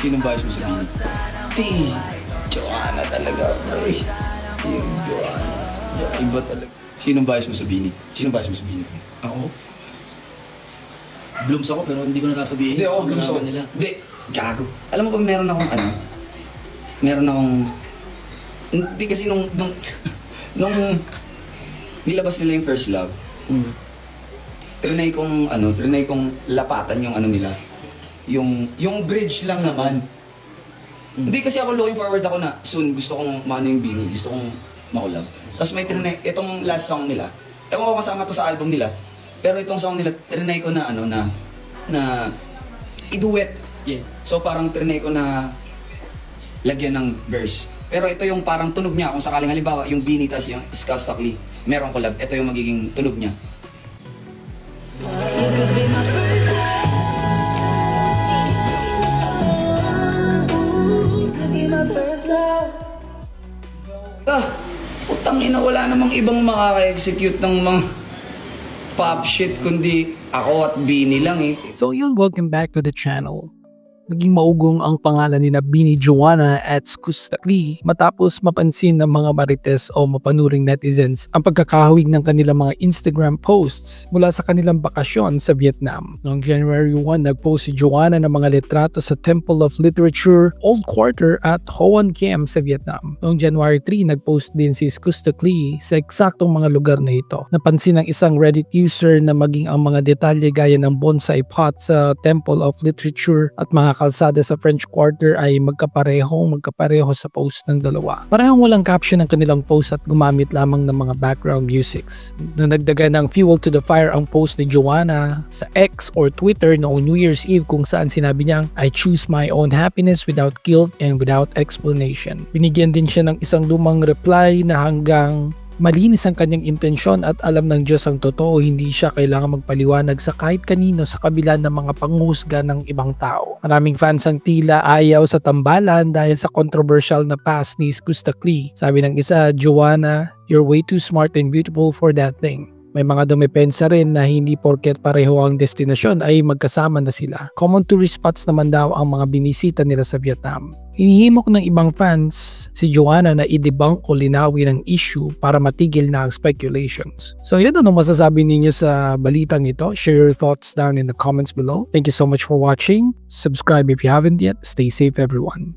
Sinong bias mo sa Bini? Joanna talaga, bro. Yung Joanna. Iba talaga. Sinong bias mo sa Bini? Sinong bias mo sa Bini? Ako? Blooms ako pero hindi ko nasasabihin. Hindi, ako blooms ako. Nila. Hindi, gago. Alam mo ba meron akong ano? Meron akong... Hindi kasi nung nilabas nila yung First Love, trinay kong lapatan yung ano nila. Yung bridge lang naman. Hindi kasi ako looking forward ako na soon gusto kong maano yung Bini, gusto kong makulab. Tapos may trinay, itong last song nila, ewan ko kasama to sa album nila, pero itong song nila, trinay ko na ano na i-duet. Yeah. So parang trinay ko na lagyan ng verse. Pero ito yung parang tunog niya, kung sakaling halimbawa yung Bini tas yung Ska Stockley, merong collab, ito yung magiging tunog niya. Putang ina, wala namang ibang makaka-execute ng mga pop shit kundi ako at Bini lang eh. So yun, welcome back to the channel. Naging maugong ang pangalan ni na Bini Joanna at Skustakli matapos mapansin ng mga marites o mapanuring netizens ang pagkakahawig ng kanilang mga Instagram posts mula sa kanilang bakasyon sa Vietnam. Noong January 1, nagpost si Joanna ng mga litrato sa Temple of Literature, Old Quarter at Hoan Kiem sa Vietnam. Noong January 3, nagpost din si Skustakli sa eksaktong mga lugar na ito. Napansin ng isang Reddit user na maging ang mga detalye gaya ng bonsai pot sa Temple of Literature at mga kalsada sa French Quarter ay magkapareho sa post ng dalawa. Parehong walang caption ang kanilang post at gumamit lamang ng mga background musics. Nanagdagan ng fuel to the fire ang post ni Joanna sa X or Twitter noong New Year's Eve kung saan sinabi niyang, "I choose my own happiness without guilt and without explanation." Binigyan din siya ng isang lumang reply na hanggang malinis ang kanyang intensyon at alam ng Diyos ang totoo, hindi siya kailangan magpaliwanag sa kahit kanino sa kabila ng mga panghusga ng ibang tao. Maraming fans ang tila ayaw sa tambalan dahil sa controversial na past ni Skustakli. Sabi ng isa, "Joanna, you're way too smart and beautiful for that thing." May mga dumepensa rin na hindi porket pareho ang destinasyon ay magkasama na sila. Common tourist spots naman daw ang mga binisita nila sa Vietnam. Hinihimok ng ibang fans si Joanna na i-debunk o linawin ang issue para matigil na ang speculations. So yun, ano masasabi ninyo sa balitang ito? Share your thoughts down in the comments below. Thank you so much for watching. Subscribe if you haven't yet. Stay safe everyone.